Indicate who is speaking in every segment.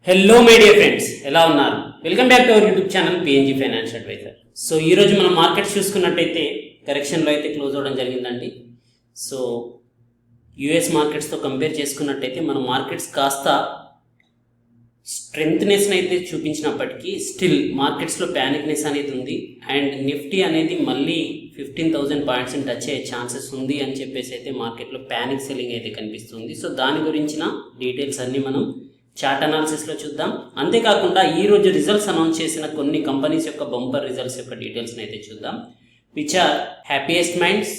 Speaker 1: Hello my dear friends, ఎలా ఉన్నారు? Welcome back to our YouTube channel PNG financial adviser. So ఈరోజు మనం markets చూసుకున్నట్టయితే కరెక్షన్లో అయితే క్లోజ్ అవ్వడం జరిగిందండి. సో యూఎస్ మార్కెట్స్తో కంపేర్ చేసుకున్నట్టయితే మన మార్కెట్స్ కాస్త స్ట్రెంగ్త్నెస్ని అయితే చూపించినప్పటికీ స్టిల్ మార్కెట్స్లో ప్యానిక్నెస్ అనేది ఉంది. అండ్ నిఫ్టీ అనేది మళ్ళీ 15,000 పాయింట్స్ని టచ్ అయ్యే ఛాన్సెస్ ఉంది అని చెప్పేసి అయితే మార్కెట్లో ప్యానిక్ సెల్లింగ్ అయితే కనిపిస్తుంది. సో దాని గురించిన డీటెయిల్స్ అన్నీ మనం చార్ట్ అనాలిసిస్లో చూద్దాం. అంతేకాకుండా ఈరోజు రిజల్ట్స్ అనౌన్స్ చేసిన కొన్ని కంపెనీస్ యొక్క బంపర్ రిజల్ట్స్ యొక్క డీటెయిల్స్ని అయితే చూద్దాం. Which are happiest minds,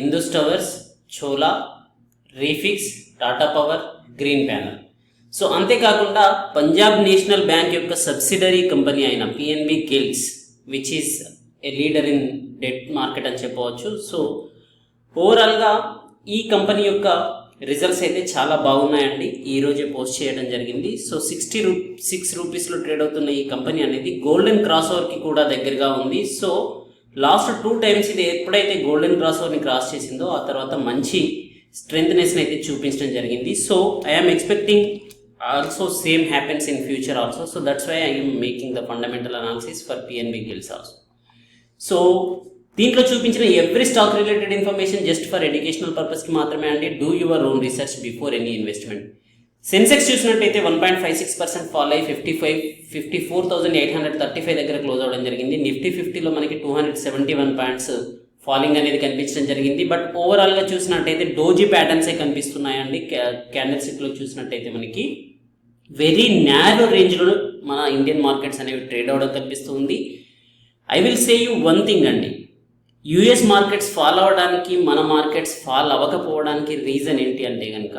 Speaker 1: Indus towers, Chola, రీఫిక్స్, Tata power, green panel. So అంతేకాకుండా పంజాబ్ నేషనల్ బ్యాంక్ యొక్క సబ్సిడరీ కంపెనీ అయిన PNB gilts which is a leader in debt market అని చెప్పవచ్చు. సో ఓవరాల్గా ఈ కంపెనీ యొక్క రిజల్ట్స్ అయితే చాలా బాగున్నాయండి. ఈరోజే పోస్ట్ చేయడం జరిగింది. సో 66 రూపీస్లో ట్రేడ్ అవుతున్న ఈ కంపెనీ అనేది గోల్డెన్ క్రాస్ ఓవర్కి కూడా దగ్గరగా ఉంది. సో లాస్ట్ 2 టైమ్స్ ఇది ఎప్పుడైతే గోల్డెన్ క్రాస్ ఓవర్ని క్రాస్ చేసిందో ఆ తర్వాత మంచి స్ట్రెంగ్త్నెస్ని అయితే చూపించడం జరిగింది. So I'm expecting also same happens in future also. So that's why I'm making the fundamental analysis for PNB gilts also. So దీంట్లో చూపించిన every stock related information just for educational పర్పస్కి మాత్రమే అండి. Do your own research before any investment. Sensex చూసినట్టయితే 1.56% fall అయ్యి 54,835 దగ్గర close అవ్వడం జరిగింది. నిఫ్టీ 50లో మనకి 271 పాయింట్స్ ఫాలింగ్ అనేది కనిపించడం జరిగింది. బట్ ఓవరాల్గా చూసినట్టయితే డోజీ ప్యాటర్న్సే కనిపిస్తున్నాయండి. క్యాండిల్ స్టిక్లో చూసినట్టయితే మనకి వెరీ నారో రేంజ్లో మన ఇండియన్ మార్కెట్స్ అనేవి ట్రేడ్ అవ్వడం కనిపిస్తుంది. I will say you one thing అండి, యూఎస్ మార్కెట్స్ ఫాల్ అవ్వడానికి మన మార్కెట్స్ ఫాల్ అవ్వకపోవడానికి రీజన్ ఏంటి అంటే కనుక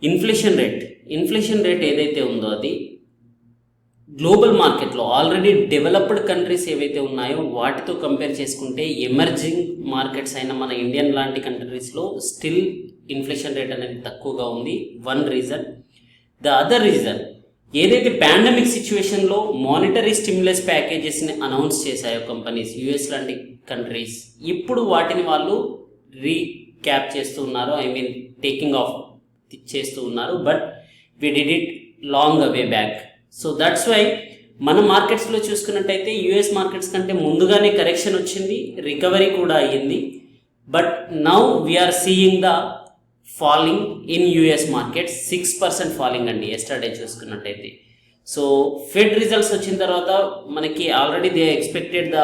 Speaker 1: ఇన్ఫ్లేషన్ రేట్ ఏదైతే ఉందో అది గ్లోబల్ మార్కెట్లో ఆల్రెడీ డెవలప్డ్ కంట్రీస్ ఏవైతే ఉన్నాయో వాటితో కంపేర్ చేసుకుంటే ఎమర్జింగ్ మార్కెట్స్ అయిన మన ఇండియన్ లాంటి కంట్రీస్లో స్టిల్ ఇన్ఫ్లేషన్ రేట్ అనేది తక్కువగా ఉంది. One reason. The other reason, ఏదైతే పాండమిక్ సిచ్యువేషన్లో మానిటరీ స్టిమ్యులస్ ప్యాకేజెస్ని అనౌన్స్ చేశాయో కంపెనీస్, యూఎస్ లాంటి కంట్రీస్, ఇప్పుడు వాటిని వాళ్ళు రీక్యాప్ చేస్తూ ఉన్నారు. ఐ మీన్ టేకింగ్ ఆఫ్ చేస్తూ ఉన్నారు. But we did it long away back. So that's why మన మార్కెట్స్లో చూసుకున్నట్టయితే యూఎస్ మార్కెట్స్ కంటే ముందుగానే కరెక్షన్ వచ్చింది, రికవరీ కూడా అయ్యింది. But now we are seeing the falling in US market 6% falling అండి ఎస్టర్డే చూసుకున్నట్టయితే. సో ఫెడ్ రిజల్ట్స్ వచ్చిన తర్వాత మనకి already they expected the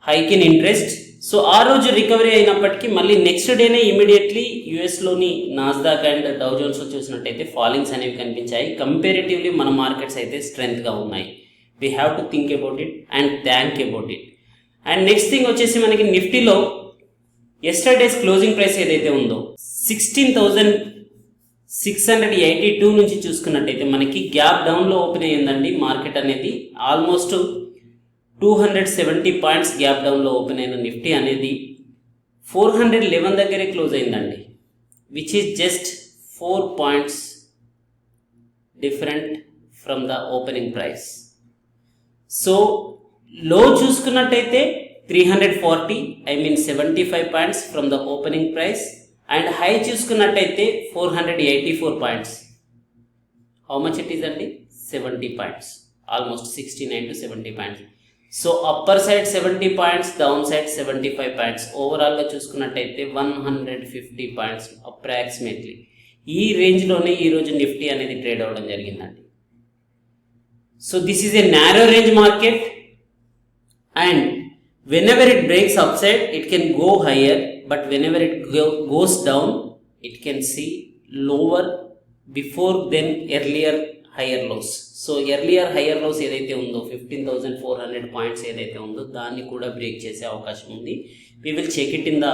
Speaker 1: hike in interest. So ఆ రోజు రికవరీ అయినప్పటికీ మళ్ళీ నెక్స్ట్ డేనే ఇమీడియట్లీ యూఎస్లోని నాస్డాక్ అండ్ డౌ జోన్స్ చూసినట్టయితే ఫాలింగ్స్ అనేవి కనిపించాయి. కంపారిటివ్లీ మన మార్కెట్స్ అయితే స్ట్రెంగ్త్గా ఉన్నాయి. We have to think about it and thank about it. And next thing వచ్చేసి మనకి నిఫ్టీలో ఎస్టర్డేస్ క్లోజింగ్ ప్రైస్ ఏదైతే ఉందో 16,682 నుంచి చూసుకున్నట్టయితే మనకి గ్యాప్ డౌన్లో ఓపెన్ అయ్యిందండి మార్కెట్ అనేది. ఆల్మోస్ట్ 270 పాయింట్స్ గ్యాప్ డౌన్లో ఓపెన్ అయిన నిఫ్టీ అనేది 411 దగ్గరే క్లోజ్ అయిందండి, which is just 4 points different from the opening price. So లో చూసుకున్నట్టయితే 340, I mean 75 points from the opening price. And high చూసుకున్నట్టయితే 484 points. How much it is అండి? 70 points, almost 69 to 70 points. So upper side 70 points, down side 75 points. ఓవరాల్గా చూసుకున్నట్టయితే 150 points approximately ఈ రేంజ్లోనే ఈరోజు Nifty అనేది trade అవ్వడం జరిగిందండి. So this is a narrow range market and whenever it breaks upside it can go higher, but whenever it goes down it can see lower before then earlier higher lows. So earlier higher lows ఏదైతే ఉందో 15,400 points ఏదైతే ఉందో దాన్ని కూడా break చేసే అవకాశం ఉంది. we will check it in the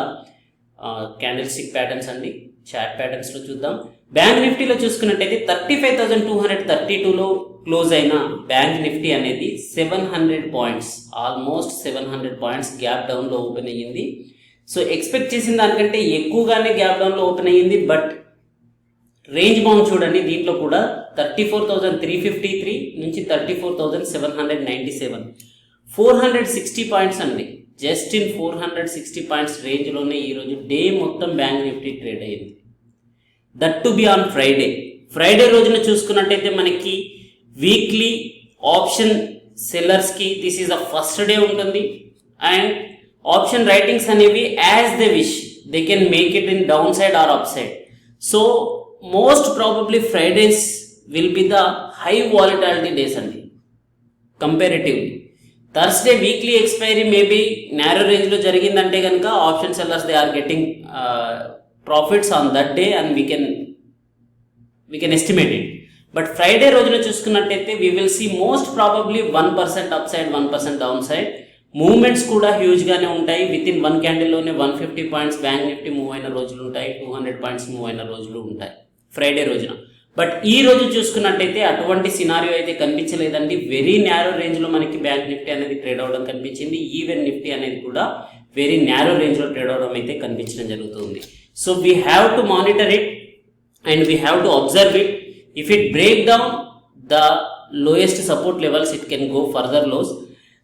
Speaker 1: candle stick patterns అండి. చార్ట్ ప్యాటర్న్స్లో చూద్దాం. బ్యాంక్ నిఫ్టీలో చూసుకున్నట్టయితే 35,232లో క్లోజ్ అయిన బ్యాంక్ నిఫ్టీ అనేది 700 పాయింట్స్, ఆల్మోస్ట్ 700 పాయింట్స్ గ్యాప్ డౌన్లో ఓపెన్ అయ్యింది. సో ఎక్స్పెక్ట్ చేసిన దానికంటే ఎక్కువగానే గ్యాప్ డౌన్లో ఓపెన్ అయ్యింది. బట్ రేంజ్ బౌండ్ చూడండి, దీంట్లో కూడా 34,353 నుంచి 34,797, 460 పాయింట్స్ అండి. జస్ట్ ఇన్ 460 పాయింట్స్ రేంజ్లోనే ఈరోజు డే మొత్తం బ్యాంక్ నిఫ్టీ ట్రేడ్ అయ్యింది. That to be on Friday. Friday రోజున చూసుకున్నట్టయితే మనకి వీక్లీ ఆప్షన్ సెల్లర్స్కి this is the first day ఉంటుంది. అండ్ ఆప్షన్ రైటింగ్స్ అనేవి as they wish, they can make it in down side or up side. So most probably Fridays will be the high volatility days అండి comparatively. Thursday weekly expiry maybe narrow రేంజ్లో జరిగిందంటే కనుక option sellers they are getting profits on that day and we can estimate it. But Friday రోజున చూసుకున్నట్టయితే we will see most probably 1% up side 1% down side. Movements కూడా హ్యూజ్గానే ఉంటాయి. Within 1 క్యాండిల్లోనే 150 points bank Nifty move అయిన రోజులు ఉంటాయి, 200 points move అయిన రోజులు ఉంటాయి ఫ్రైడే రోజున. బట్ ఈ రోజు చూసుకున్నట్టయితే అటువంటి సినారియో అయితే కనిపించలేదండి. వెరీ నేరో రేంజ్లో మనకి బ్యాంక్ నిఫ్టీ అనేది ట్రేడ్ అవడం కనిపించింది. ఈవెన్ నిఫ్టీ అనేది కూడా వెరీ నేరో రేంజ్లో ట్రేడ్ అవడం అయితే కనిపించడం జరుగుతుంది. So we have to monitor it and we have to observe it. If it break down the lowest support levels it can go further lows.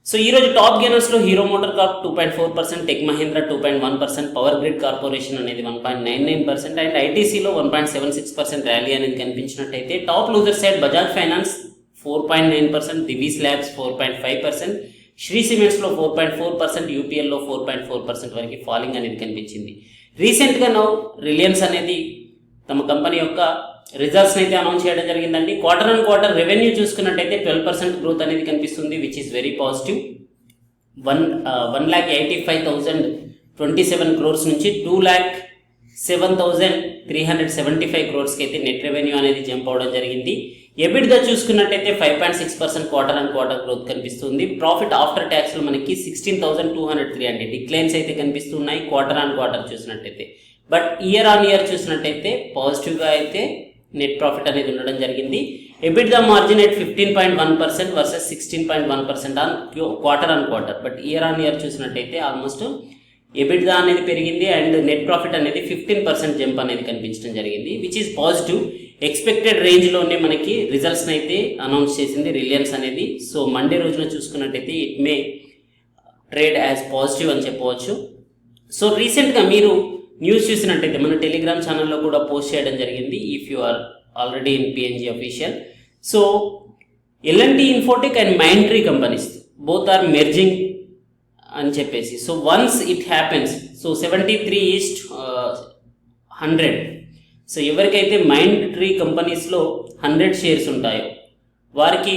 Speaker 1: So ఈరోజు top గెయినర్స్లో Hero MotoCorp 2.4%, Tech Mahindra 2.1%, Power Grid Corporation అనేది 1.99% అండ్ ఐటీసీలో 1.76% ర్యాలీ అనేది కనిపించినట్టయితే top loser side Bajaj Finance 4.9%, Divi's Labs 4.5%, Shree సిమెంట్స్లో 4.4%, యూపీఎల్లో 4.4% వరకు ఫాలింగ్ అనేది కనిపించింది. రీసెంట్గా నౌ రిలయన్స్ అనేది తమ కంపెనీ యొక్క రిజల్ట్స్ అయితే అనౌన్స్ చేయడం జరిగిందండి. క్వార్టర్ ఆన్ క్వార్టర్ రెవెన్యూ చూసుకున్నట్టయితే 12% గ్రోత్ అనేది కనిపిస్తుంది, which is very positive. 1,85,027 crores నుంచి 2,07,375 crores అయితే నెట్ రెవెన్యూ అనేది జంప్ అవడం జరిగింది. ఎబిట్దా చూసుకున్నట్టయితే 5.6% క్వార్టర్ ఆన్ క్వార్టర్ గ్రోత్ కనిపిస్తుంది. ప్రాఫిట్ ఆఫ్టర్ ట్యాక్స్ లో మనకి 16,203 అండి డిక్లైన్స్ అయితే కనిపిస్తున్నాయి క్వార్టర్ ఆన్ క్వార్టర్ చూసినట్టయితే. బట్ ఇయర్ ఆన్ ఇయర్ చూసినట్టయితే పాజిటివ్గా అయితే నెట్ ప్రాఫిట్ అనేది ఉండడం జరిగింది. EBITDA margin at 15.1% versus 16.1% on quarter on quarter. But year on year చూసినట్టయితే ఆల్మోస్ట్ ఎబిట్దా అనేది పెరిగింది అండ్ నెట్ ప్రాఫిట్ అనేది 15% జంప్ అనేది కనిపించడం జరిగింది, విచ్ ఈస్ పాజిటివ్. ఎక్స్పెక్టెడ్ రేంజ్లోనే మనకి రిజల్ట్స్ని అయితే అనౌన్స్ చేసింది రిలయన్స్ అనేది. సో మండే రోజున చూసుకున్నట్టయితే it may trade as positive అని చెప్పవచ్చు. సో రీసెంట్గా మీరు న్యూస్ చూసినట్టయితే మన టెలిగ్రామ్ ఛానల్లో కూడా పోస్ట్ చేయడం జరిగింది. If you are already in PNG official. So LNT infotech and Mindtree companies both are merging అని చెప్పేసి. So once it happens, so 73:100. So ఎవరికైతే మైండ్ ట్రీ కంపెనీస్లో 100 షేర్స్ ఉంటాయో వారికి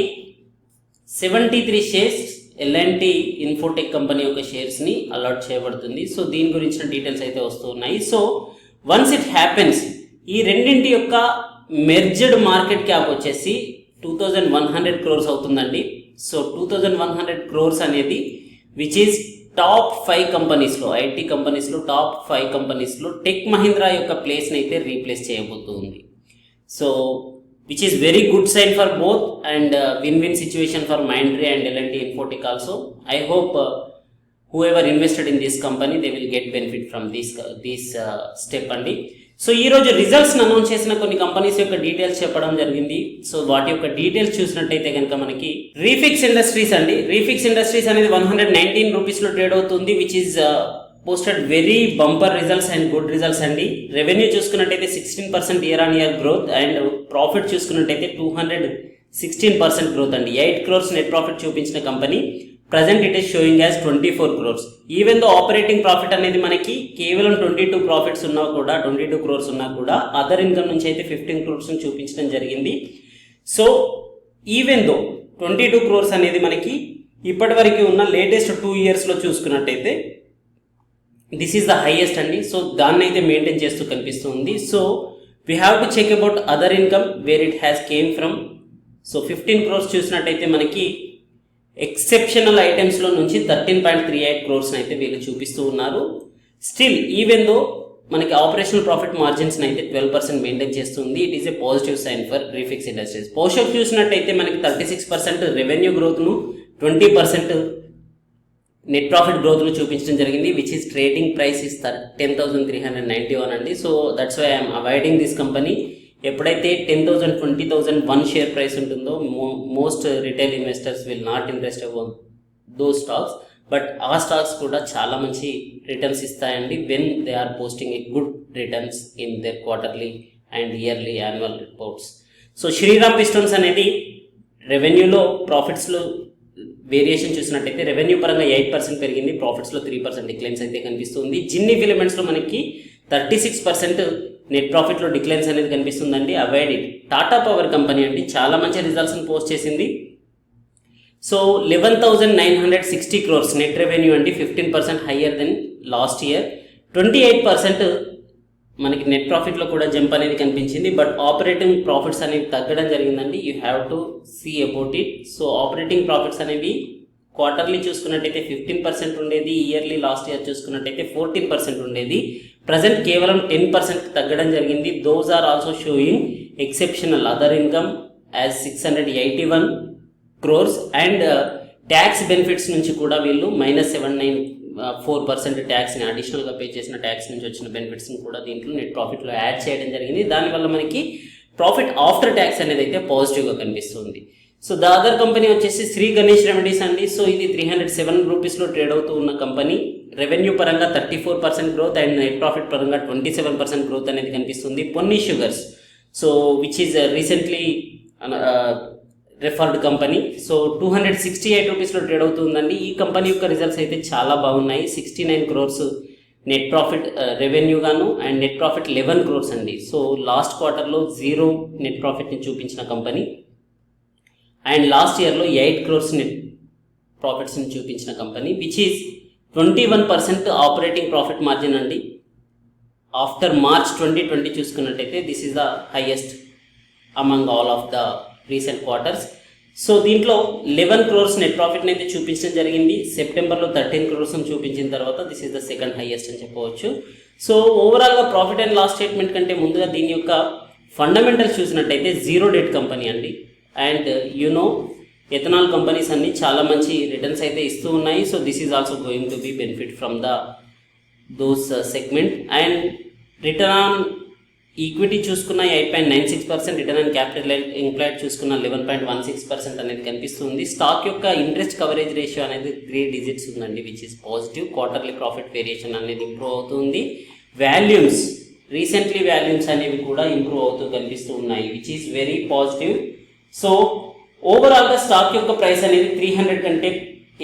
Speaker 1: 73 షేర్స్ ఎల్ఎన్టీ ఇన్ఫోటెక్ కంపెనీ యొక్క షేర్స్ని allot చేయబడుతుంది. So దీని గురించిన డీటెయిల్స్ అయితే వస్తూ ఉన్నాయి. సో వన్స్ ఇట్ హ్యాపెన్స్ ఈ రెండింటి యొక్క మెర్జ్డ్ మార్కెట్ క్యాప్ వచ్చేసి 2,100 crores అవుతుందండి. సో 2,100 crores అనేది విచ్ ఈజ్ టాప్ 5 కంపెనీస్లో, ఐటీ కంపెనీస్లో టాప్ 5 కంపెనీస్లో టెక్ మహీంద్రా యొక్క ప్లేస్ని అయితే రీప్లేస్ చేయబోతుంది. So which is very good sign for both and win-win situation for Mindtree and L&T Infotech also. I hope whoever invested in this company they will get benefit from this step andi. So ఈ రోజు results announce చేసిన కొన్ని companies యొక్క details చెప్పడం జరిగింది. So వాటి యొక్క details చూసినట్టయితే కనుక మనకి రీఫిక్స్ ఇండస్ట్రీస్ అండి. రీఫిక్స్ ఇండస్ట్రీస్ అనేది 119 రూపీస్లో ట్రేడ్ అవుతుంది, which is posted very bumper results and good results అండి. రెవెన్యూ చూసుకున్నట్టయితే 16% year on year growth and profit చూసుకున్నట్టయితే 216% గ్రోత్ అండి. 8 crores నెట్ ప్రాఫిట్ చూపించిన company present it is showing as 24 crores. Even though operating profit అనేది మనకి కేవలం 22 profits ఉన్నా కూడా 22 crores ఉన్నా కూడా అదర్ ఇన్కమ్ నుంచి అయితే 15 crores చూపించడం జరిగింది. సో ఈవెన్ దో 22 crores అనేది మనకి ఇప్పటి వరకు ఉన్న లేటెస్ట్ 2 yearsలో చూసుకున్నట్టయితే దిస్ ఈస్ ద హైయెస్ట్ అండి. సో దాన్ని అయితే మెయింటైన్ చేస్తూ కనిపిస్తుంది. So we have to check about other income where it has came from. So 15 crores చూసినట్టయితే మనకి ఎక్సెప్షనల్ ఐటమ్స్లో నుంచి 13.38 crores అయితే వీళ్ళు చూపిస్తూ ఉన్నారు. స్టిల్ ఈవెన్ దో మనకి ఆపరేషనల్ ప్రాఫిట్ మార్జిన్స్ అయితే 12% మెయింటైన్ చేస్తుంది. It is a positive sign for Refex industries. పోషక్ చూసినట్టయితే మనకి 36% రెవెన్యూ గ్రోత్ను 20% నెట్ ప్రాఫిట్ గ్రోత్ను చూపించడం జరిగింది, which is trading price is 10,391 అండి. So that's why I'm avoiding this company. ఎప్పుడైతే 10,000, 20,000 1 షేర్ ప్రైస్ ఉంటుందో most retail investors will not invest about those stocks. But ఆ స్టాక్స్ కూడా చాలా మంచి రిటర్న్స్ ఇస్తాయండి when they are posting a good returns in there quarterly and yearly annual reports. So Shriram pistons అనేది రెవెన్యూలో ప్రాఫిట్స్లో variation చూసినట్టయితే revenue పరంగా 8% పెరిగింది, ప్రాఫిట్స్లో 3% డిక్లైన్స్ అయితే కనిపిస్తుంది. జిన్ని ఫిలమెంట్స్లో మనకి 36% నెట్ ప్రాఫిట్లో డిక్లైన్స్ అనేది కనిపిస్తుందండి. Avoid it. Tata power company అండి చాలా మంచి రిజల్ట్స్ని పోస్ట్ చేసింది. సో 11,960 crores నెట్ రెవెన్యూ అండి, 15% హయ్యర్ దెన్ లాస్ట్ ఇయర్. 28% మనకి నెట్ ప్రాఫిట్లో కూడా జంప్ అనేది కనిపించింది. బట్ ఆపరేటింగ్ ప్రాఫిట్స్ అనేవి తగ్గడం జరిగిందండి. You have to see about it. So operating profits అనేవి క్వార్టర్లీ చూసుకున్నట్టయితే 15% ఉండేది, ఇయర్లీ లాస్ట్ ఇయర్ చూసుకున్నట్టయితే 14% ఉండేది. ప్రజెంట్ కేవలం 10% తగ్గడం జరిగింది. Those are also showing exceptional other income as 681 crores and tax benefits నుంచి కూడా వీళ్ళు -794% ట్యాక్స్ని అడిషనల్గా పే చేసిన ట్యాక్స్ నుంచి వచ్చిన బెనిఫిట్స్ని కూడా దీంట్లో నెట్ ప్రాఫిట్లో యాడ్ చేయడం జరిగింది. దానివల్ల మనకి ప్రాఫిట్ ఆఫ్టర్ ట్యాక్స్ అనేది అయితే పాజిటివ్గా కనిపిస్తుంది. సో ద అదర్ కంపెనీ వచ్చేసి శ్రీ గణేష్ రెమెడీస్ అండి. సో ఇది 307 రూపీస్లో ట్రేడ్ అవుతూ ఉన్న కంపెనీ. రెవెన్యూ పరంగా 34% గ్రోత్ అండ్ నెట్ ప్రాఫిట్ పరంగా 27% గ్రోత్ అనేది కనిపిస్తుంది. Ponni sugars, so which is recently referred company. So 268 రూపీస్లో ట్రేడ్ అవుతుందండి. ఈ కంపెనీ యొక్క రిజల్ట్స్ అయితే చాలా బాగున్నాయి. 69 crores నెట్ ప్రాఫిట్ రెవెన్యూ గాను అండ్ నెట్ ప్రాఫిట్ 11 crores అండి. సో లాస్ట్ క్వార్టర్లో 0 నెట్ ప్రాఫిట్ని చూపించిన కంపెనీ అండ్ లాస్ట్ ఇయర్లో 8 crores నెట్ ప్రాఫిట్స్ని చూపించిన company, which is 21% operating profit margin అండి. ఆఫ్టర్ మార్చ్ 2020 చూసుకున్నట్టయితే this is the highest among all of the recent quarters. So దీంట్లో 11 crores net ప్రాఫిట్ని అయితే చూపించడం జరిగింది. సెప్టెంబర్లో 13 crores చూపించిన తర్వాత this is the second highest అని చెప్పవచ్చు. సో ఓవరాల్గా ప్రాఫిట్ అండ్ లాస్ స్టేట్మెంట్ కంటే ముందుగా దీని యొక్క ఫండమెంటల్స్ చూసినట్టయితే జీరో డెట్ కంపెనీ అండి. అండ్ యునో ఎథనాల్ కంపెనీస్ అన్ని చాలా మంచి రిటర్న్స్ అయితే ఇస్తూ ఉన్నాయి. So this is also going to B benefit from the those segment. And return on equity చూసుకున్న 8.96%, రిటర్న్ ఆన్ క్యాపిటల్ ఎంప్లాయిడ్ చూసుకున్న 11.16% అనేది కనిపిస్తుంది. స్టాక్ యొక్క ఇంట్రెస్ట్ కవరేజ్ రేషియో అనేది 3 digits ఉందండి, which is positive. Quarterly profit variation అనేది improve అవుతుంది. Volumes recently volumes అనేవి కూడా ఇంప్రూవ్ అవుతూ కనిపిస్తూ ఉన్నాయి, which is very positive. So ఓవరాల్గా స్టాక్ యొక్క ప్రైస్ అనేది 300 కంటే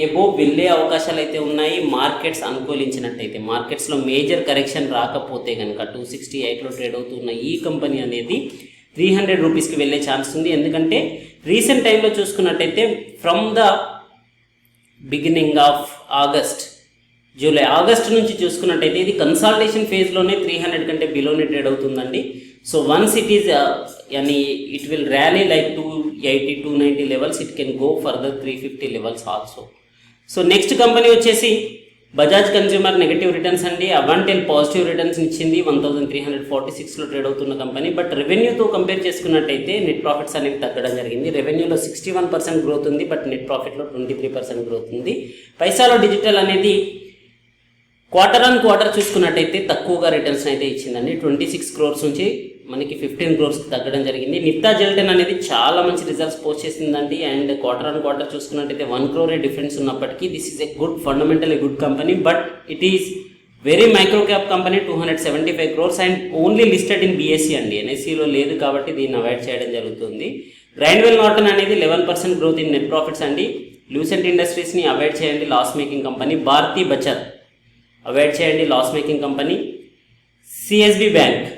Speaker 1: ఎబో వెళ్ళే అవకాశాలు అయితే ఉన్నాయి. మార్కెట్స్ అనుకూలించినట్టయితే, మార్కెట్స్లో మేజర్ కరెక్షన్ రాకపోతే కనుక 268లో ట్రేడ్ అవుతున్న ఈ కంపెనీ అనేది 300 రూపీస్కి వెళ్ళే ఛాన్స్ ఉంది. ఎందుకంటే రీసెంట్ టైంలో చూసుకున్నట్టయితే from the beginning of August నుంచి చూసుకున్నట్టయితే ఇది కన్సాలిడేషన్ ఫేజ్లోనే 300 కంటే బిలోనే ట్రేడ్ అవుతుందండి. So once it is it will rally like 280 290 levels, it can go further 350 levels also. So next company వచ్చేసి బజాజ్ కన్స్యూమర్ నెగటివ్ రిటర్న్స్ అండి. అవాంటెల్ పాజిటివ్ రిటర్న్స్ ఇచ్చింది. 1346లో ట్రేడ్ అవుతున్న company. But రెవెన్యూతో compare చేసుకున్నట్టయితే నెట్ ప్రాఫిట్స్ అనేవి తగ్గడం జరిగింది. రెవెన్యూలో 61% గ్రోత్ ఉంది, బట్ నెట్ ప్రాఫిట్లో 23% గ్రోత్ ఉంది. పైసాలో డిజిటల్ అనేది క్వార్టర్ ఆన్ క్వార్టర్ చూసుకున్నట్టయితే తక్కువగా రిటర్న్స్ అయితే ఇచ్చిందండి. 26 crores నుంచి మనకి 15 crores తగ్గడం జరిగింది. నిప్తా జెల్టెన్ అనేది చాలా మంచి రిజల్ట్స్ పోస్ట్ చేసిందండి. అండ్ క్వార్టర్ ఆన్ క్వార్టర్ చూసుకున్నట్టయితే 1 crore డిఫరెన్స్ ఉన్నప్పటికీ this is a good fundamental good company. But it is very micro cap company, 275 crores and only listed in BSE అండి. NSEలో లేదు కాబట్టి దీన్ని అవాయిడ్ చేయడం జరుగుతుంది. గ్రైండ్వెల్ నార్టన్ అనేది 11% గ్రోత్ ఇన్ నెట్ ప్రాఫిట్స్ అండి. లూసెంట్ ఇండస్ట్రీస్ని అవాయిడ్ చేయండి, loss making company. Bharati Bachat avoid చేయండి, loss making company. CSB bank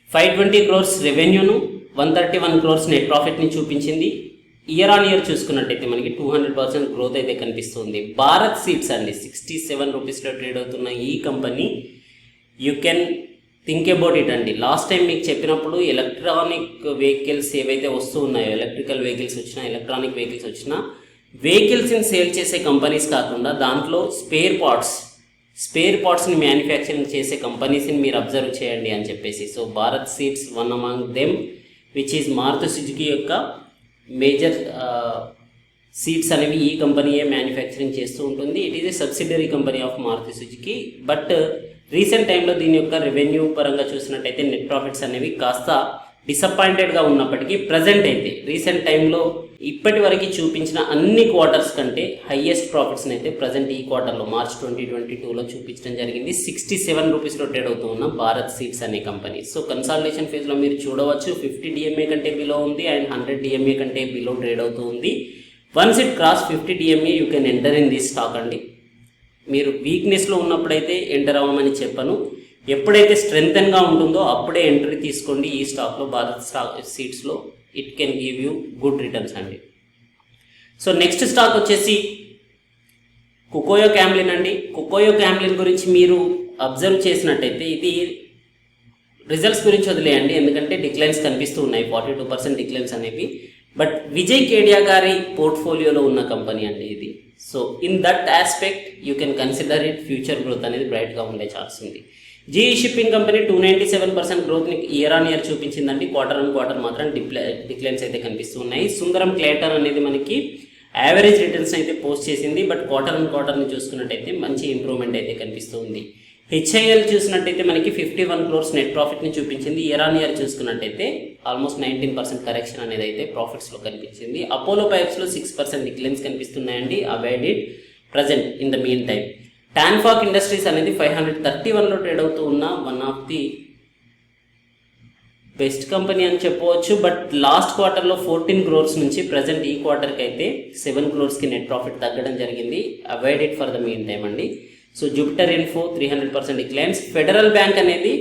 Speaker 1: 520 crores రెవెన్యూను, 131 crores నెట్ ప్రాఫిట్ని చూపించింది. ఇయర్ ఆన్ ఇయర్ చూసుకున్నట్టయితే మనకి 200% గ్రోత్ అయితే కనిపిస్తుంది. భారత్ సీడ్స్ అండి 67 రూపీస్లో ట్రేడ్ అవుతున్న ఈ company. You can think about it అండి. లాస్ట్ టైం మీకు చెప్పినప్పుడు ఎలక్ట్రానిక్ వెహికల్స్ ఏవైతే వస్తూ ఉన్నాయో, ఎలక్ట్రికల్ వెహికల్స్ వచ్చినా, ఎలక్ట్రానిక్ వెహికల్స్ వచ్చినా, వెహికల్స్ని సేల్ చేసే కంపెనీస్ కాకుండా దాంట్లో స్పేర్ పార్ట్స్ని మ్యానుఫ్యాక్చరింగ్ చేసే కంపెనీస్ని మీరు అబ్జర్వ్ చేయండి అని చెప్పేసి. So Bharat seats one among them, which is Maruti Suzuki యొక్క మేజర్ సీడ్స్ అనేవి ఈ కంపెనీయే మ్యానుఫ్యాక్చరింగ్ చేస్తూ ఉంటుంది. It is a subsidiary company of Maruti Suzuki. But recent టైంలో దీని యొక్క రెవెన్యూ పరంగా చూసినట్టయితే నెట్ ప్రాఫిట్స్ అనేవి కాస్త డిసప్పాయింటెడ్గా ఉన్నప్పటికీ ప్రజెంట్ అయితే రీసెంట్ టైంలో ఇప్పటి వరకు చూపించిన అన్ని క్వార్టర్స్ కంటే హైయెస్ట్ ప్రాఫిట్స్ని అయితే ప్రజెంట్ ఈ క్వార్టర్లో మార్చ్ 2022లో చూపించడం జరిగింది. 67 రూపీస్లో ట్రేడ్ అవుతూ ఉన్న భారత్ సీడ్స్ అనే కంపెనీ. సో కన్సాలిడేషన్ ఫేజ్లో మీరు చూడవచ్చు 50 DMA కంటే బిలో ఉంది అండ్ 100 DMA కంటే బిలో ట్రేడ్ అవుతూ ఉంది. Once it cross 50 DMA you can enter in this stock అండి. మీరు వీక్నెస్లో ఉన్నప్పుడైతే ఎంటర్ అవ్వమని చెప్పను. ఎప్పుడైతే స్ట్రెంగ్తన్గా ఉంటుందో అప్పుడే ఎంట్రీ తీసుకోండి ఈ స్టాక్లో, భారత్ స్టాక్ సీడ్స్లో. It can give you good returns అండి. సో నెక్స్ట్ స్టాక్ వచ్చేసి కుకోయో క్యామ్లిన్ అండి. కుకోయో క్యామ్లిన్ గురించి మీరు అబ్జర్వ్ చేసినట్టయితే ఇది రిజల్ట్స్ గురించి వదిలేయండి, ఎందుకంటే డిక్లైన్స్ కనిపిస్తూ ఉన్నాయి, 42% డిక్లైన్స్ అనేవి. బట్ విజయ్ కేడియా గారి పోర్ట్ఫోలియోలో ఉన్న కంపెనీ అండి ఇది. So in that aspect you can consider it. Future growth అనేది బ్రైట్గా ఉండే ఛాన్స్ ఉంది. జీఈ షిప్పింగ్ కంపెనీ 297% గ్రోత్ని ఇయర్ ఆన్ ఇయర్ చూపించిందండి. క్వార్టర్ ఆన్ క్వార్టర్ మాత్రం డిక్లైన్స్ అయితే కనిపిస్తూ ఉన్నాయి. సుందరం క్లేటర్ అనేది మనకి యావరేజ్ రిటర్న్స్ అయితే పోస్ట్ చేసింది, బట్ క్వార్టర్ ఆన్ క్వార్టర్ని చూసుకున్నట్టయితే మంచి ఇంప్రూవ్మెంట్ అయితే కనిపిస్తూ ఉంది. హెచ్ఐఎల్ చూసినట్టయితే మనకి 51 crores నెట్ ప్రాఫిట్ని చూపించింది. ఇయర్ ఆన్ ఇయర్ చూసుకున్నట్టయితే ఆల్మోస్ట్ 19% కరెక్షన్ అనేది అయితే ప్రాఫిట్స్లో కనిపించింది. అపోలో పైప్స్లో 6% డిక్లైన్స్ కనిపిస్తున్నాయండి. Avoid it present in the mean time. Tanfac industries అనేది 531లో ట్రేడ్ అవుతూ ఉన్న one of the best company అని చెప్పవచ్చు. బట్ లాస్ట్ క్వార్టర్లో 14 crores నుంచి ప్రజెంట్ ఈ క్వార్టర్కి అయితే 7 crores నెట్ ప్రాఫిట్ తగ్గడం జరిగింది. Avoid it for the mean time అండి. So Jupiter info 300% declines. Federal bank అనేది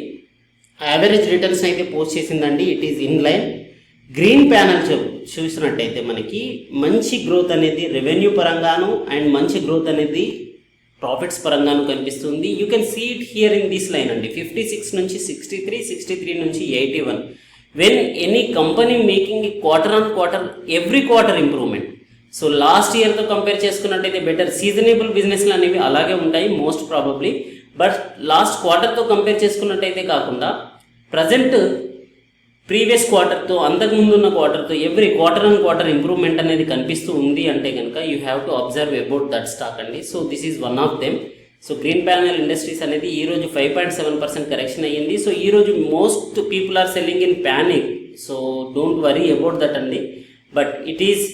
Speaker 1: యావరేజ్ రిటర్న్స్ అయితే పోస్ట్ చేసిందండి. It is in line. Green panel చూసినట్టయితే మనకి మంచి గ్రోత్ అనేది రెవెన్యూ పరంగాను అండ్ మంచి గ్రోత్ అనేది ప్రాఫిట్స్ పరంగాను కనిపిస్తుంది. You can see it here in this line అండి. 56 నుంచి 63, 63 నుంచి 81. When any company making quarter on quarter every quarter improvement. So last ఇయర్తో కంపేర్ చేసుకున్నట్టయితే బెటర్. సీజనబుల్ బిజినెస్లు అనేవి అలాగే ఉంటాయి మోస్ట్ ప్రాబబ్లీ. బట్ లాస్ట్ క్వార్టర్తో కంపేర్ చేసుకున్నట్టయితే కాకుండా ప్రజెంట్ ప్రీవియస్ క్వార్టర్తో, అంతకుముందు ఉన్న క్వార్టర్తో every quarter on quarter improvement అనేది కనిపిస్తూ ఉంది అంటే కనుక you have to observe about that stock అండి. So this is one of them. So green panel industries అనేది ఈరోజు 5.7% కరెక్షన్ అయ్యింది. సో ఈరోజు most people are selling in panic. So don't worry about that అండి. But it is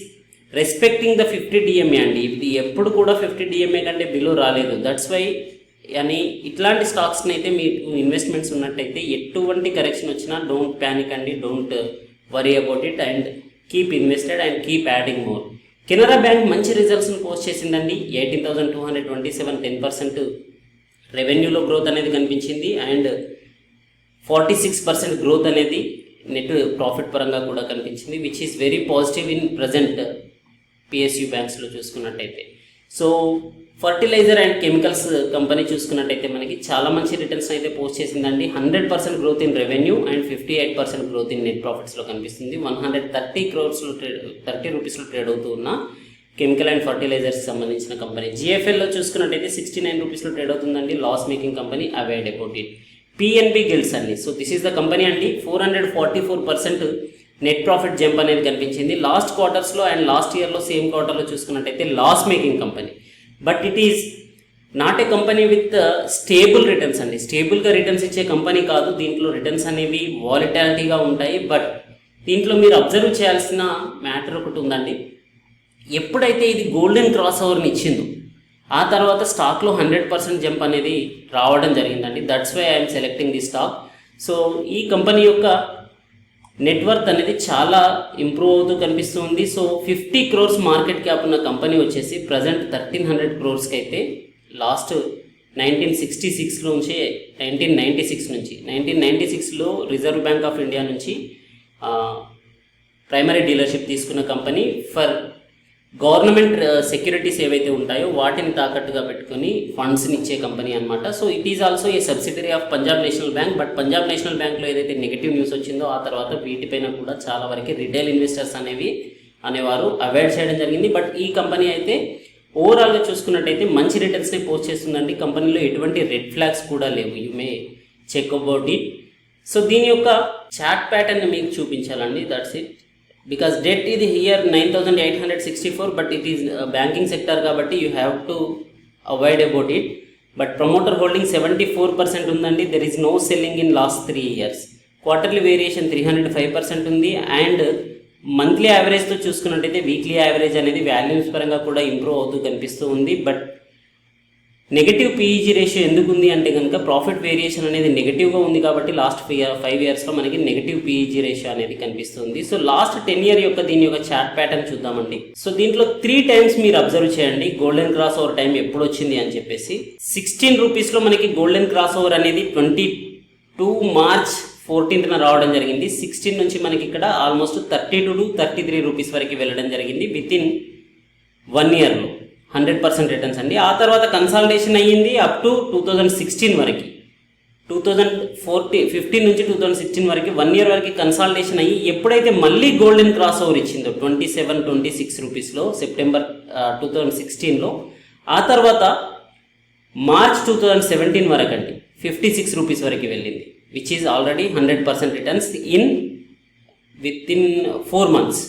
Speaker 1: respecting the 50 DMA అండి. ఇది ఎప్పుడు కూడా 50 DMA కంటే బిలో రాలేదు. దట్స్ వై అని ఇట్లాంటి స్టాక్స్ని అయితే మీకు ఇన్వెస్ట్మెంట్స్ ఉన్నట్టయితే ఎటువంటి కరెక్షన్ వచ్చినా డోంట్ ప్యానిక్ అండి, don't worry about it and keep invested and keep adding more. Canara bank మంచి రిజల్ట్స్ని పోస్ట్ చేసిందండి. 18,227, 10% రెవెన్యూలో గ్రోత్ అనేది కనిపించింది అండ్ 46% గ్రోత్ అనేది నెట్ ప్రాఫిట్ పరంగా కూడా కనిపించింది, which is very positive in present PSU బ్యాంక్స్లో చూసుకున్నట్టయితే. So fertiliser and chemicals company చూసుకున్నట్టయితే మనకి చాలా మంచి రిటర్న్స్ అయితే పోస్ట్ చేసిందండి. 100% growth in revenue and 58% growth in net ప్రాఫిట్స్లో కనిపిస్తుంది. 130 crores 30 రూపీస్లో ట్రేడ్ అవుతూ ఉన్న కెమికల్ అండ్ ఫర్టిలైజర్స్ సంబంధించిన కంపెనీ. జిఎఫ్ఎల్లో చూసుకున్నట్టయితే 69 రూపీస్లో ట్రేడ్ అవుతుందండి. Loss making company. Avoid about it. PNB guilds అండి. So this is the company అండి. 444% నెట్ ప్రాఫిట్ జంప్ అనేది కనిపించింది లాస్ట్ క్వార్టర్స్లో అండ్ లాస్ట్ ఇయర్లో సేమ్ క్వార్టర్లో చూసుకున్నట్టయితే loss making company. But it is not a company with stable returns అండి. స్టేబుల్గా రిటర్న్స్ ఇచ్చే కంపెనీ కాదు. దీంట్లో రిటర్న్స్ అనేవి వాలిటాలిటీగా ఉంటాయి. బట్ దీంట్లో మీరు అబ్జర్వ్ చేయాల్సిన మ్యాటర్ ఒకటి ఉందండి. ఎప్పుడైతే ఇది గోల్డెన్ క్రాస్ ఓవర్ని ఇచ్చిందో ఆ తర్వాత స్టాక్లో 100% జంప్ అనేది రావడం జరిగిందండి. That's why I'm selecting the stock. So ఈ కంపెనీ యొక్క నెట్వర్త్ అనేది చాలా ఇంప్రూవ్ అవుతూ కనిపిస్తుంది. సో 50 crores మార్కెట్ క్యాప్ ఉన్న కంపెనీ వచ్చేసి ప్రజెంట్ 1,300 crores అయితే లాస్ట్ 1966 నుంచి 1996లో రిజర్వ్ బ్యాంక్ ఆఫ్ ఇండియా నుంచి ప్రైమరీ డీలర్షిప్ తీసుకున్న కంపెనీ ఫర్ గవర్నమెంట్ సెక్యూరిటీస్ ఏవైతే ఉంటాయో వాటిని తాకట్టుగా పెట్టుకుని ఫండ్స్ని ఇచ్చే కంపెనీ అనమాట. So it is also a subsidiary of Punjab national bank. But Punjab national బ్యాంక్లో ఏదైతే నెగిటివ్ న్యూస్ వచ్చిందో ఆ తర్వాత వీటిపైన కూడా చాలా వరకు రిటైల్ ఇన్వెస్టర్స్ అనేవారు అవాయిడ్ చేయడం జరిగింది. బట్ ఈ కంపెనీ అయితే ఓవరాల్గా చూసుకున్నట్టయితే మంచి రిటర్న్స్ని పోస్ట్ చేస్తుందండి. కంపెనీలో ఎటువంటి రెడ్ ఫ్లాగ్స్ కూడా లేవు. You may check about it. So దీని యొక్క చార్ట్ ప్యాటర్న్ మీకు చూపించాలండి. That's it. బికాస్ డెట్ ఇది here 9,864, but it is banking sector కాబట్టి you have to avoid about it. But promoter holding 74% ఉందండి. There is no selling in last 3 years. Quarterly variation 305% ఉంది. And monthly యావరేజ్తో చూసుకున్నట్టయితే weekly average అనేది volumes పరంగా కూడా improve అవుతూ కనిపిస్తూ ఉంది. బట్ నెగటివ్ పీఈజీ రేషియో ఎందుకు ఉంది అంటే కనుక ప్రాఫిట్ వేరియేషన్ అనేది నెగటివ్గా ఉంది కాబట్టి లాస్ట్ 5 ఇయర్స్లో మనకి నెగటివ్ పీఈజీ రేషియో అనేది కనిపిస్తుంది. సో లాస్ట్ 10 ఇయర్ యొక్క దీని యొక్క చార్ట్ ప్యాటర్న్ చూద్దామండి. సో దీంట్లో 3 టైమ్స్ మీరు అబ్జర్వ్ చేయండి గోల్డెన్ క్రాస్ ఓవర్ టైం ఎప్పుడు వచ్చింది అని చెప్పేసి. 16 రూపీస్లో మనకి గోల్డెన్ క్రాస్ ఓవర్ అనేది 22 మార్చ్ 14న రావడం జరిగింది. 16 నుంచి మనకి ఇక్కడ ఆల్మోస్ట్ 32 to 33 రూపీస్ వరకు వెళ్ళడం జరిగింది విత్ ఇన్ 1 ఇయర్లో 100% రిటర్న్స్ అండి. ఆ తర్వాత కన్సాలిడేషన్ అయ్యింది అప్ టు 2016 వరకు. 2015 నుంచి 2016 వరకు 1 ఇయర్ వరకు కన్సాలిడేషన్ అయ్యి ఎప్పుడైతే మళ్ళీ గోల్డెన్ క్రాస్ ఓవర్ ఇచ్చిందో 26 రూపీస్లో సెప్టెంబర్ 2016లో, ఆ తర్వాత మార్చ్ 2017 వరకు అండి 56 రూపీస్ వరకు వెళ్ళింది, which is already 100% returns with in 4 months,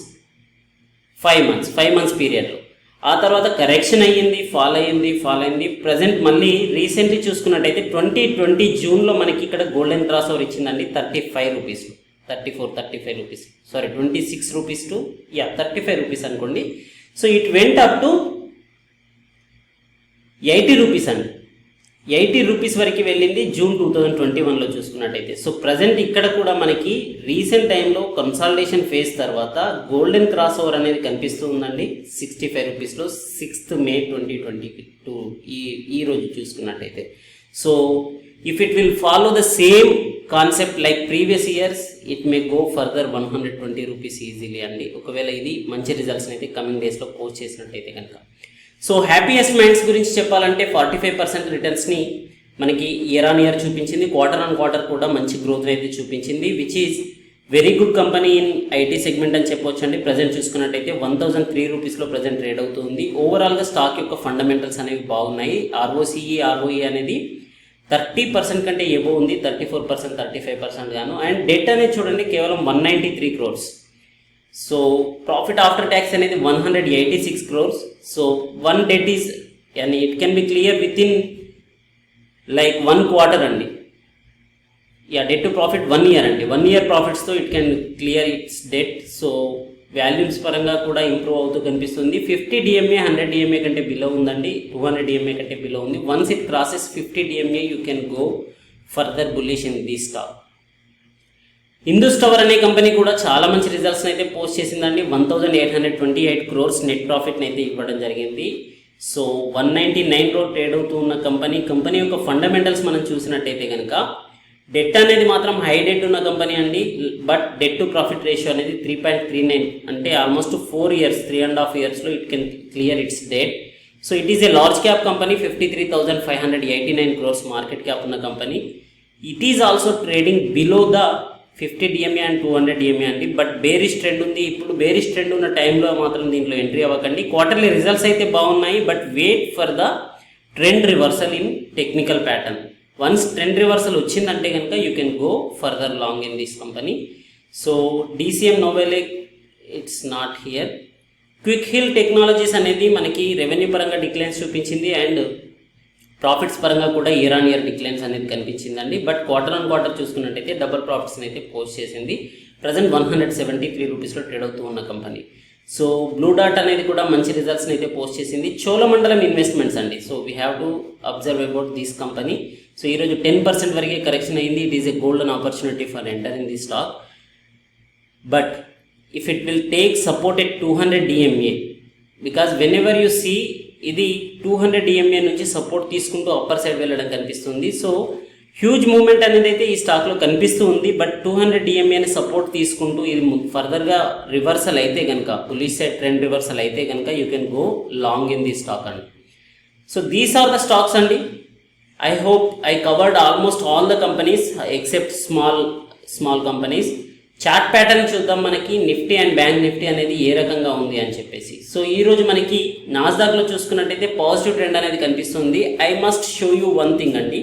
Speaker 1: 5 months పీరియడ్లో. ఆ తర్వాత కరెక్షన్ అయ్యింది, ఫాల్ అయింది. ప్రజెంట్ మళ్ళీ రీసెంట్లీ చూసుకున్నట్టయితే 2020 జూన్లో మనకి ఇక్కడ గోల్డెన్ క్రాస్ ఓవర్ ఇచ్చిందండి 35 రూపీస్లో, 35 rupees, sorry 26 rupees to 35 rupees అనుకోండి. So it went up to 80 rupees అండి, 80 రూపీస్ వరకు వెళ్ళింది జూన్ 2021లో చూసుకున్నట్టయితే. సో ప్రజెంట్ ఇక్కడ కూడా మనకి రీసెంట్ టైంలో కన్సాలిడేషన్ ఫేజ్ తర్వాత గోల్డెన్ క్రాస్ ఓవర్ అనేది కనిపిస్తూ ఉందండి 65 రూపీస్లో 6th May 2022 ఈ రోజు చూసుకున్నట్టయితే. So if it will follow the same concept like previous years it may go further 120 rupees easily అండి, ఒకవేళ ఇది మంచి రిజల్ట్స్ని అయితే కమింగ్ డేస్లో పోస్ట్ చేసినట్టయితే కనుక. సో హ్యాపీయెస్ట్ మైండ్స్ గురించి చెప్పాలంటే 45% రిటర్న్స్ని మనకి ఇయర్ ఆన్ ఇయర్ చూపించింది, క్వార్టర్ ఆన్ క్వార్టర్ కూడా మంచి గ్రోత్ అయితే చూపించింది, which is very good company in IT segment అని చెప్పొచ్చు అండి. ప్రజెంట్ చూసుకున్నట్టయితే 1003 రూపీస్లో ప్రజెంట్ ట్రేడ్ అవుతుంది. ఓవరాల్గా స్టాక్ యొక్క ఫండమెంటల్స్ అనేవి బాగున్నాయి. ROE అనేది 30% కంటే ఎబో ఉంది, 34%, 35% గాను. అండ్ డెట్ అనేది చూడండి కేవలం 193 crores. So profit after tax అనేది 186 crores. So one debt is and it can be clear with in like 1 quarter అండి. డెట్ టు ప్రాఫిట్ 1 year అండి, 1 year ప్రాఫిట్స్తో it can clear its debt. So volumes పరంగా కూడా improve అవుతూ కనిపిస్తుంది. 50 DMA 100 DMA కంటే below ఉందండి, 200 DMA కంటే బిలో ఉంది. Once it crosses 50 DMA you can go further bullish in the stock. Hindus tower అనే కంపెనీ కూడా చాలా మంచి రిజల్ట్స్ని అయితే పోస్ట్ చేసిందండి. 1828 crores నెట్ ప్రాఫిట్ని అయితే ఇవ్వడం జరిగింది. సో 199 crore ట్రేడ్ అవుతూ ఉన్న కంపెనీ యొక్క ఫండమెంటల్స్ మనం చూసినట్టయితే కనుక డెట్ అనేది మాత్రం హై డెట్ ఉన్న కంపెనీ అండి. But debt to profit ratio అనేది 3.39 అంటే ఆల్మోస్ట్ 3.5 yearsలో it can clear its debt. So it is a large cap company, 53,589 crores market cap ఉన్న company. It is also trading below the 50 DMA and 200 DMA అండి. But bearish trend ఉంది. ఇప్పుడు bearish trend ఉన్న టైంలో మాత్రం దీంట్లో entry అవ్వకండి. Quarterly results అయితే బాగున్నాయి, but wait for the trend reversal in technical pattern. Once trend reversal వచ్చిందంటే కనుక you can go further long in this company. So DCM Novelic it's not here. Quick heal technologies అనేది మనకి revenue పరంగా declines చూపించింది and profits పరంగా కూడా year on year declines అనేది కనిపించిందండి. బట్ క్వార్టర్ ఆన్ క్వార్టర్ చూసుకున్నట్టయితే డబుల్ ప్రాఫిట్స్ని అయితే పోస్ట్ చేసింది. ప్రజెంట్ 173 రూపీస్లో ట్రేడ్ అవుతూ ఉన్న కంపెనీ. సో బ్లూ డాట్ అనేది కూడా మంచి రిజల్ట్స్ని అయితే పోస్ట్ చేసింది. చోళమండలం ఇన్వెస్ట్మెంట్స్ అండి. So we have to observe about this company. So ఈరోజు 10% వరకే కరెక్షన్ అయింది. It is a golden opportunity for enter in the stock. But if it will take support at 200 DMA, because whenever you see ఇది 200 DMA నుంచి support తీసుకుంటూ upper side వెళ్ళడం కనిపిస్తుంది. So huge movement అనేది అయితే ఈ స్టాక్లో కనిపిస్తూ ఉంది. బట్ 200 DMAని సపోర్ట్ తీసుకుంటూ ఇది ఫర్దర్గా రివర్సల్ అయితే కనుక, బుల్లిష్ సైడ్ ట్రెండ్ రివర్సల్ అయితే కనుక you can go long in the stock అండి. So these are the stocks అండి. I hope I covered almost all the companies except small companies. Chart pattern చూద్దాం మనకి నిఫ్టీ అండ్ బ్యాంక్ నిఫ్టీ అనేది ఏ రకంగా ఉంది అని చెప్పేసి. సో ఈరోజు మనకి నాస్డాక్లో చూసుకున్నట్టయితే పాజిటివ్ ట్రెండ్ అనేది కనిపిస్తుంది. I must show you one thing అండి.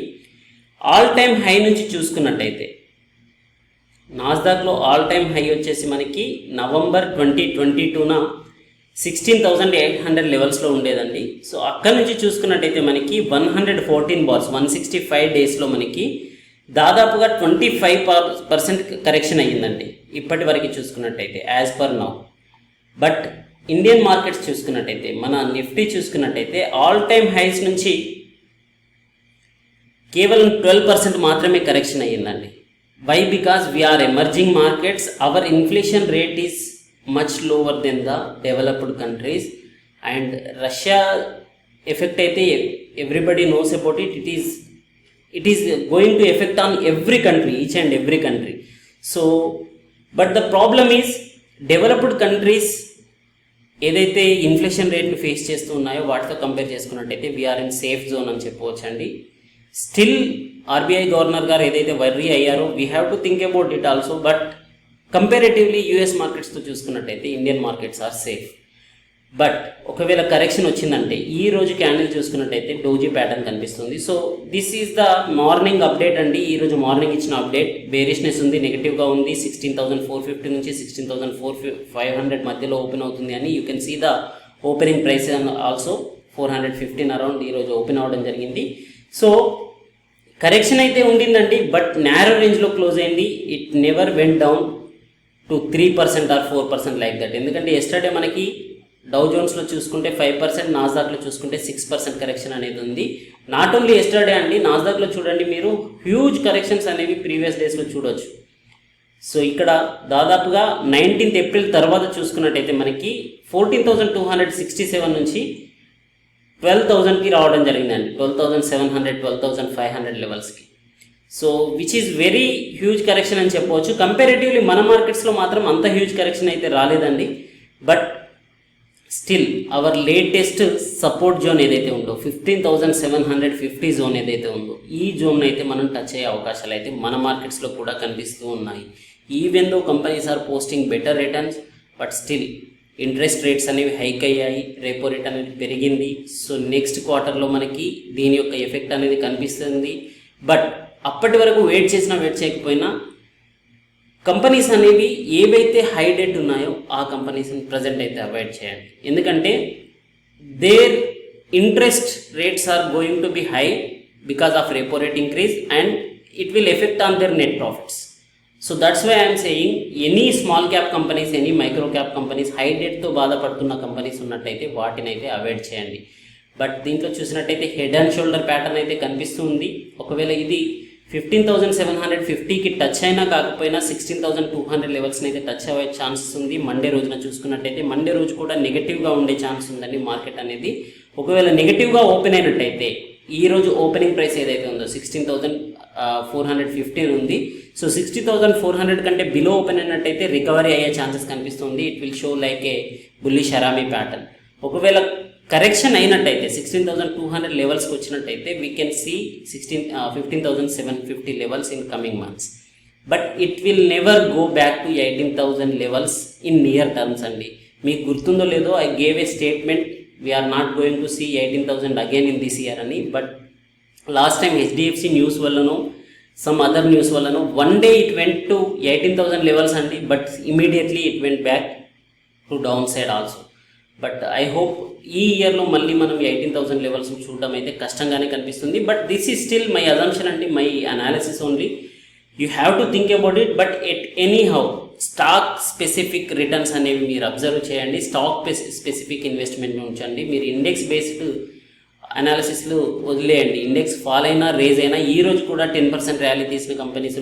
Speaker 1: ఆల్ టైమ్ హై నుంచి చూసుకున్నట్టయితే నాస్డాక్లో ఆల్ టైమ్ హై వచ్చేసి మనకి నవంబర్ 2022న 16,800 లెవెల్స్లో ఉండేదండి. సో అక్కడ నుంచి చూసుకున్నట్టయితే మనకి 114 bars 165 డేస్లో మనకి దాదాపుగా 25% కరెక్షన్ అయ్యిందండి ఇప్పటి వరకు చూసుకున్నట్టయితే as per now. But Indian markets చూసుకున్నట్టయితే, మన నిఫ్టీ చూసుకున్నట్టయితే ఆల్ టైమ్ హైస్ నుంచి కేవలం 12% మాత్రమే కరెక్షన్ అయ్యిందండి. Why? Because we're emerging markets, our inflation rate is much lower than the developed countries, and Russia effect అయితే everybody knows about it. It is going to effect on every country, each and every country. So but the problem is developed countries ఏదైతే inflation రేట్ను face చేస్తూ ఉన్నాయో వాటితో compare చేసుకున్నట్టయితే we are in safe zone అని చెప్పవచ్చండి. Still RBI governor గారు ఏదైతే worry అయ్యారో we have to think about it also. But comparatively US మార్కెట్స్తో చూసుకున్నట్టయితే Indian markets are safe. But ఒకవేళ కరెక్షన్ వచ్చిందంటే ఈ రోజు క్యాండిల్ చూసుకున్నట్టయితే డోజీ ప్యాటర్న్ కనిపిస్తుంది. So this is the morning update అండి. ఈ రోజు మార్నింగ్ ఇచ్చిన అప్డేట్ బేరిష్నెస్ ఉంది, నెగిటివ్గా ఉంది. 16,450 నుంచి 16,500 మధ్యలో ఓపెన్ అవుతుంది అని you can see the opening price also 415 around ఈరోజు ఓపెన్ అవ్వడం జరిగింది. సో కరెక్షన్ అయితే ఉండిందండి, బట్ నేరో రేంజ్లో క్లోజ్ అయింది. It never went down to 3% or 4% like that. ఎందుకంటే ఎస్టర్డే మనకి డౌ జోన్స్లో చూసుకుంటే 5%, నాస్డాక్లో చూసుకుంటే 6% కరెక్షన్ అనేది ఉంది. నాట్ ఓన్లీ ఎస్టర్డే అండి, నాస్డాక్లో చూడండి మీరు హ్యూజ్ కరెక్షన్స్ అనేవి ప్రీవియస్ డేస్లో చూడొచ్చు. సో ఇక్కడ దాదాపుగా 19th ఏప్రిల్ తర్వాత చూసుకున్నట్టయితే మనకి 14,267 నుంచి 12,000కి రావడం జరిగిందండి. 12,700, 12,500 లెవెల్స్కి. So which is very huge correction అని చెప్పవచ్చు. కంపారేటివ్లీ మన మార్కెట్స్లో మాత్రం అంత హ్యూజ్ కరెక్షన్ అయితే రాలేదండి. But still hour latest support zone ఏదైతే ఉందో 15,750 జోన్ ఏదైతే ఉందో ఈ జోన్ అయితే మనం టచ్ అయ్యే అవకాశాలు అయితే మన మార్కెట్స్లో కూడా కనిపిస్తూ ఉన్నాయి. Even though companies are posting better returns, but still interest rates అనేవి హైక్ అయ్యాయి, రెపో రేట్ అనేది పెరిగింది. సో నెక్స్ట్ క్వార్టర్లో మనకి దీని యొక్క ఎఫెక్ట్ అనేది కనిపిస్తుంది. బట్ అప్పటి వరకు వెయిట్ చేసినా వెయిట్ చేయకపోయినా కంపెనీస్ అనేవి ఏవైతే హై డెట్ ఉన్నాయో ఆ కంపెనీస్ని ప్రజెంట్ అయితే అవాయిడ్ చేయండి. ఎందుకంటే their interest rates are going to be high because of repo rate increase and it will effect on their net profits. So that's why I'm saying any small cap companies, any micro cap companies, high డెట్తో బాధపడుతున్న companies ఉన్నట్టయితే వాటిని అయితే avoid చేయండి. But దీంట్లో చూసినట్టయితే head and shoulder pattern అయితే కనిపిస్తూ ఉంది. ఒకవేళ ఇది 15,750కి టచ్ అయినా కాకపోయినా 16,200 లెవెల్స్ని అయితే టచ్ అయ్యే ఛాన్సెస్ ఉంది. మండే రోజున చూసుకున్నట్టయితే మండే రోజు కూడా నెగిటివ్గా ఉండే ఛాన్స్ ఉందండి మార్కెట్ అనేది. ఒకవేళ నెగిటివ్గా ఓపెన్ అయినట్టయితే ఈ రోజు ఓపెనింగ్ ప్రైస్ ఏదైతే ఉందో 16,415 ఉంది. సో 60,400 కంటే బిలో ఓపెన్ అయినట్టయితే రికవరీ అయ్యే ఛాన్సెస్ కనిపిస్తుంది. It will show like a bullish harami pattern. ఒకవేళ కరెక్షన్ అయినట్టయితే 16,200 లెవెల్స్కి వచ్చినట్టయితే we can see 15,750 levels in coming months. But it will never go back to 18,000 levels in near terms అండి. మీకు గుర్తుందో లేదో I gave a statement we're not going to see 18,000 again in this year అని. But last time HDFC news వల్లనో some other news వల్లనో one day it went to 18,000 levels అండి. But immediately it went back to down side also. But I hope ఈ ఇయర్లో మళ్ళీ మనం 18,000 levels చూడడం అయితే కష్టంగానే కనిపిస్తుంది. But this is still my assumption అండి, my analysis only. You have to think about it. But at any how stock specific returns అనేవి మీరు అబ్జర్వ్ చేయండి. స్టాక్ స్పెసిఫిక్ ఇన్వెస్ట్మెంట్ ఉంచండి. మీరు ఇండెక్స్ బేస్డ్ అనాలిసిస్లు వదిలేయండి. ఇండెక్స్ ఫాల్ అయినా రేజ్ అయినా ఈ రోజు కూడా 10% ర్యాలీ తీసిన కంపెనీస్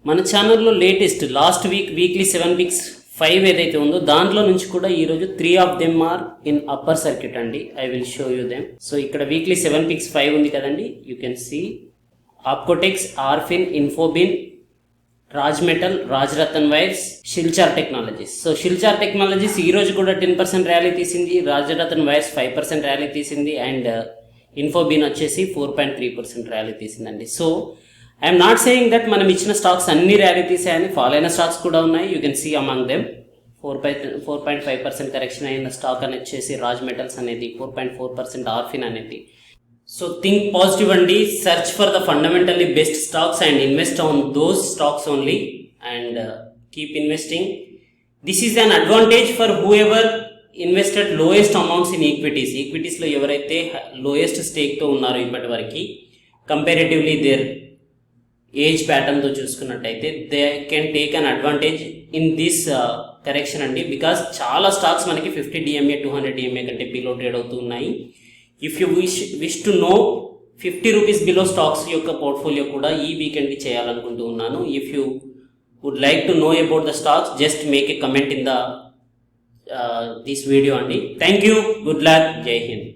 Speaker 1: మన ఛానల్లో లేటెస్ట్ లాస్ట్ వీక్లీ 7 weeks 5 ఏదైతే ఉందో దాంట్లో నుంచి కూడా ఈరోజు 3 of them are in upper circuit అండి. I will show you them. So ఇక్కడ వీక్లీ 7 weeks 5 ఉంది కదండి, you can see Apcotex, Arfin, InfoBeans, Raj metal, Raj Ratan wires, Shilchar technologies. So Shilchar technologies ఈ రోజు కూడా 10% ర్యాలీ తీసింది. రాజ్ రతన్ వైర్స్ 5% ర్యాలీ తీసింది. అండ్ ఇన్ఫోబిన్ వచ్చేసి 4.3% ర్యాలీ తీసిందండి. So I'm not saying that మనం ఇచ్చిన స్టాక్స్ అన్ని ర్యాలీ తీసాయని, ఫాల్ అయిన స్టాక్స్ కూడా ఉన్నాయి. You can see among them 4.5% correction అయిన స్టాక్ అని వచ్చేసి రాజ్ మెటల్స్ అనేది, 4.4% ఆర్ఫిన్ అనేది. సో థింక్ పాజిటివ్ అండి, search for the fundamentally best stocks and invest on those stocks only and keep investing. This is an advantage for whoever invested lowest amounts in equities. ఈక్విటీస్లో ఎవరైతే lowest స్టేక్తో ఉన్నారో ఇప్పటి వరకు, comparatively there age ప్యాటర్న్తో చూసుకున్నట్టయితే they can take an advantage in this correction అండి. Because చాలా stocks మనకి 50 DMA 200 DMA కంటే బిలో ట్రేడ్ అవుతూ ఉన్నాయి. If you wish to know 50 rupees below stocks యొక్క పోర్ట్ఫోలియో కూడా ఈ వీకెండ్కి చేయాలనుకుంటూ ఉన్నాను. If you would like to know about the stocks, just make a comment in the this video అండి. Thank you, good luck, Jai Hind.